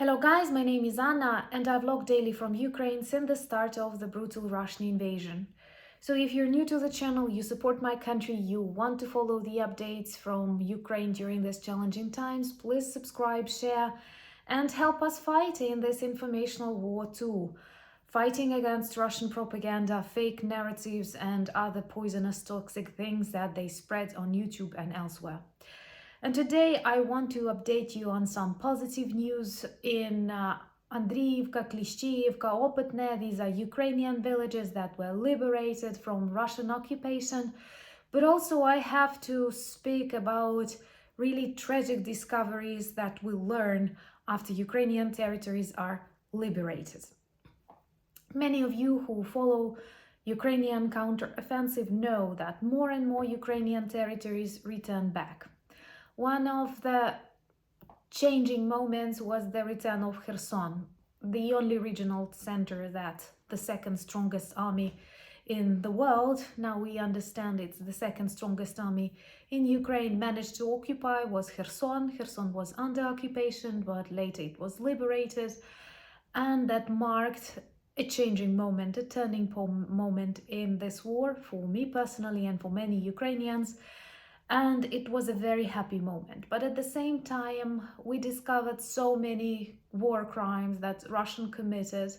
Hello guys, my name is Anna and I vlog daily from Ukraine since the start of the brutal Russian invasion. So if you're new to the channel, you support my country, you want to follow the updates from Ukraine during these challenging times, please subscribe, share and help us fight in this informational war too. Fighting against Russian propaganda, fake narratives and other poisonous toxic things that they spread on YouTube and elsewhere. And today I want to update you on some positive news in Andriivka, Klishchiivka, Opetne. These are Ukrainian villages that were liberated from Russian occupation. But also I have to speak about really tragic discoveries that we'll learn after Ukrainian territories are liberated. Many of you who follow Ukrainian counteroffensive know that more and more Ukrainian territories return back. One of the changing moments was the return of Kherson, the only regional center that the second strongest army in the world, now we understand it's the second strongest army in Ukraine, managed to occupy was Kherson. Kherson was under occupation, but later it was liberated, and that marked a changing moment, a turning moment in this war for me personally and for many Ukrainians. And it was a very happy moment. But at the same time, we discovered so many war crimes that Russian committed.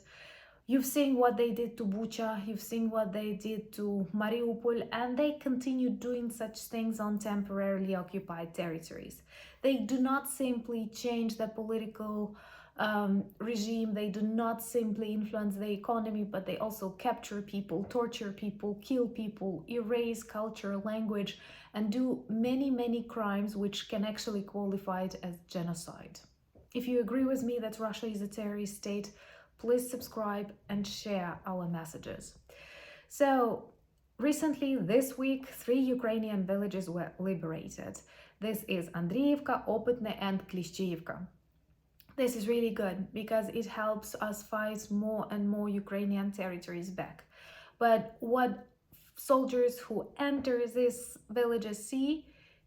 You've seen what they did to Bucha, you've seen what they did to Mariupol, and they continue doing such things on temporarily occupied territories. They do not simply change the political regime, they do not simply influence the economy, but they also capture people, torture people, kill people, erase culture, language, and do many crimes which can actually qualify it as genocide. If you agree with me that Russia is a terrorist state, please subscribe and share our messages. So recently, this week, 3 Ukrainian villages were liberated. This is Andriivka, Opetne and Klishchiivka. This is really good because it helps us fight more and more Ukrainian territories back. But what soldiers who enter these villages see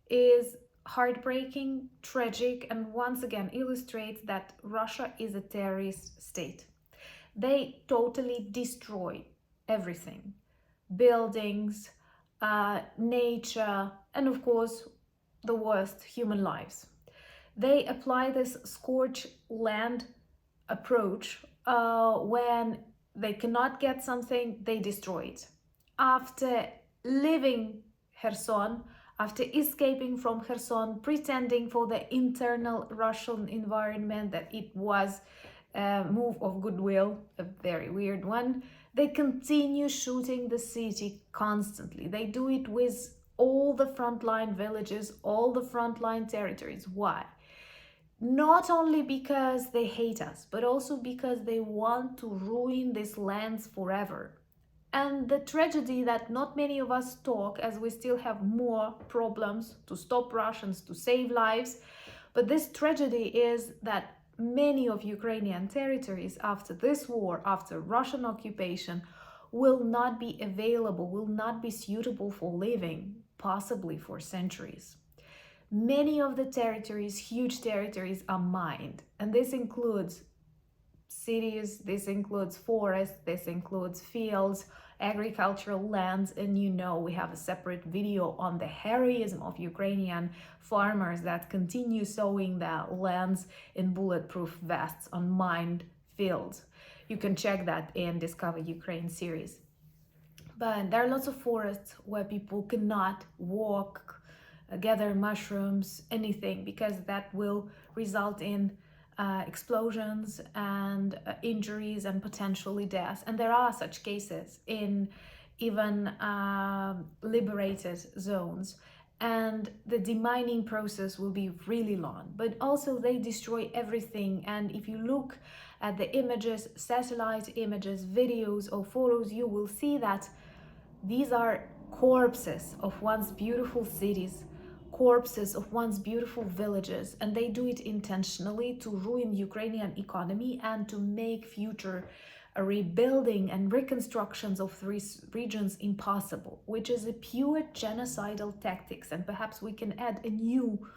is heartbreaking, tragic, and once again illustrates that Russia is a terrorist state. They totally destroy everything, buildings, nature, and of course, the worst, human lives. They apply this scorched land approach when they cannot get something, they destroy it. After leaving Kherson, after escaping from Kherson, pretending for the internal Russian environment that it was a move of goodwill, a very weird one, they continue shooting the city constantly. They do it with all the frontline villages, all the frontline territories. Why? Not only because they hate us, but also because they want to ruin these lands forever. And the tragedy that not many of us talk, as we still have more problems to stop Russians, to save lives. But this tragedy is that many of Ukrainian territories after this war, after Russian occupation, will not be available, will not be suitable for living, possibly for centuries. Many of the territories, huge territories, are mined, and this includes cities, this includes forests, this includes fields, agricultural lands, and you know we have a separate video on the heroism of Ukrainian farmers that continue sowing their lands in bulletproof vests on mined fields. You can check that in Discover Ukraine series. But there are lots of forests where people cannot walk, gather mushrooms, anything, because that will result in explosions and injuries and potentially death. And there are such cases in even liberated zones. And the demining process will be really long, but also they destroy everything. And if you look at the images, satellite images, videos or photos, you will see that these are corpses of once beautiful cities, corpses of once beautiful villages, and they do it intentionally to ruin Ukrainian economy and to make future rebuilding and reconstructions of these regions impossible, which is a pure genocidal tactics. And perhaps we can add a new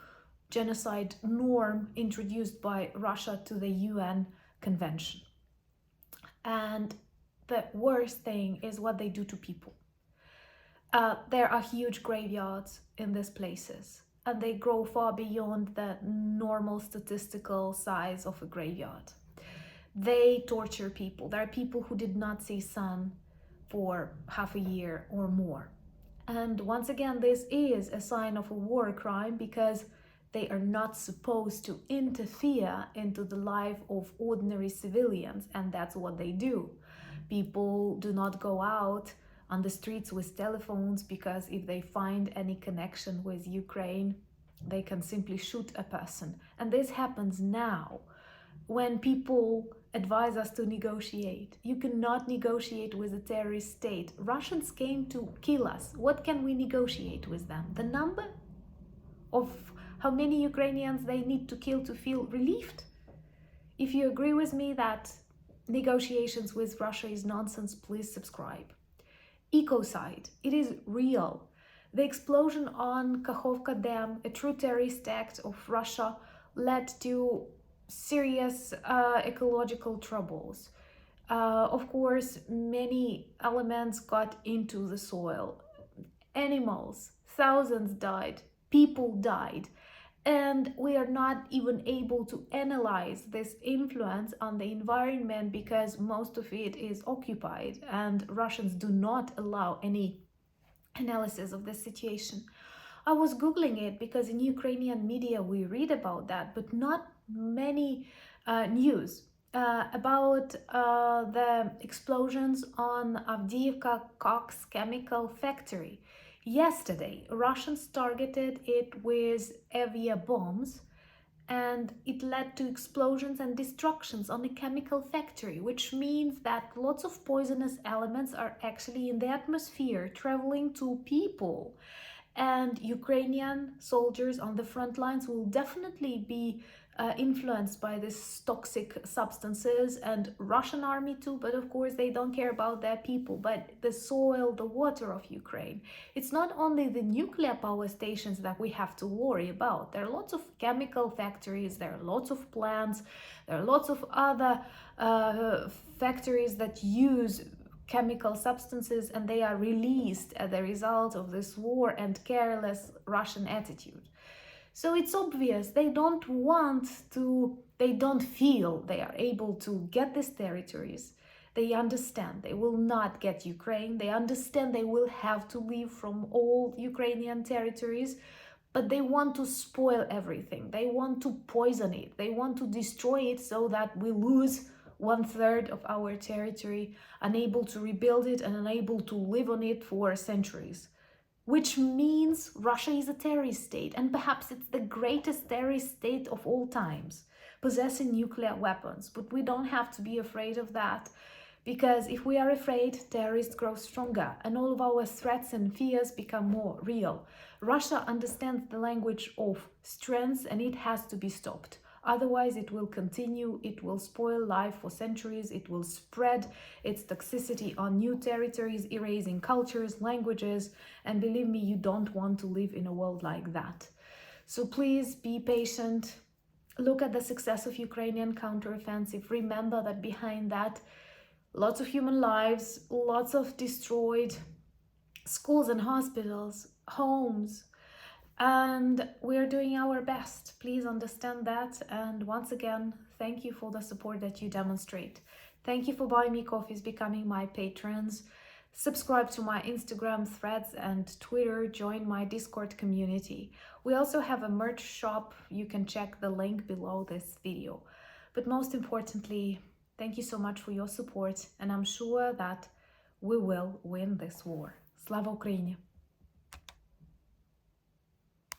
genocide norm introduced by Russia to the UN Convention. And the worst thing is what they do to people. There are huge graveyards in these places, and they grow far beyond the normal statistical size of a graveyard. They torture people. There are people who did not see sun for half a year or more. And once again, this is a sign of a war crime because they are not supposed to interfere into the life of ordinary civilians, and that's what they do. People do not go out on the streets with telephones because if they find any connection with Ukraine, they can simply shoot a person. And this happens now. When people advise us to negotiate, you cannot negotiate with a terrorist state. Russians came to kill us. What can we negotiate with them? The number of how many Ukrainians they need to kill to feel relieved? If you agree with me that negotiations with Russia is nonsense, please subscribe. Ecocide, it is real. The explosion on Kakhovka Dam, a true terrorist act of Russia, led to serious ecological troubles. Of course, many elements got into the soil. Animals, thousands died, people died. And we are not even able to analyze this influence on the environment because most of it is occupied, and Russians do not allow any analysis of the situation. I was Googling it because in Ukrainian media we read about that, but not many news about the explosions on Avdiivka Cox chemical factory. Yesterday, Russians targeted it with avia bombs, and it led to explosions and destructions on a chemical factory, which means that lots of poisonous elements are actually in the atmosphere, traveling to people. And Ukrainian soldiers on the front lines will definitely be influenced by these toxic substances, and Russian army too, but of course they don't care about their people, but the soil, the water of Ukraine. It's not only the nuclear power stations that we have to worry about. There are lots of chemical factories, there are lots of plants, there are lots of other factories that use chemical substances, and they are released as a result of this war and careless Russian attitude. So it's obvious they don't feel they are able to get these territories. They understand they will not get Ukraine. They understand they will have to leave from all Ukrainian territories, but they want to spoil everything. They want to poison it. They want to destroy it so that we lose 1/3 of our territory, unable to rebuild it and unable to live on it for centuries. Which means Russia is a terrorist state, and perhaps it's the greatest terrorist state of all times, possessing nuclear weapons. But we don't have to be afraid of that, because if we are afraid, terrorists grow stronger, and all of our threats and fears become more real. Russia understands the language of strength, and it has to be stopped. Otherwise, it will continue, it will spoil life for centuries, it will spread its toxicity on new territories, erasing cultures, languages, and believe me, you don't want to live in a world like that. So please be patient, look at the success of Ukrainian counteroffensive, remember that behind that, lots of human lives, lots of destroyed schools and hospitals, homes, and we're doing our best. Please understand that. And once again, thank you for the support that you demonstrate. Thank you for buying me coffees, becoming my patrons. Subscribe to my Instagram, Threads, and Twitter. Join my Discord community. We also have a merch shop. You can check the link below this video. But most importantly, thank you so much for your support. And I'm sure that we will win this war. Slava Ukraini!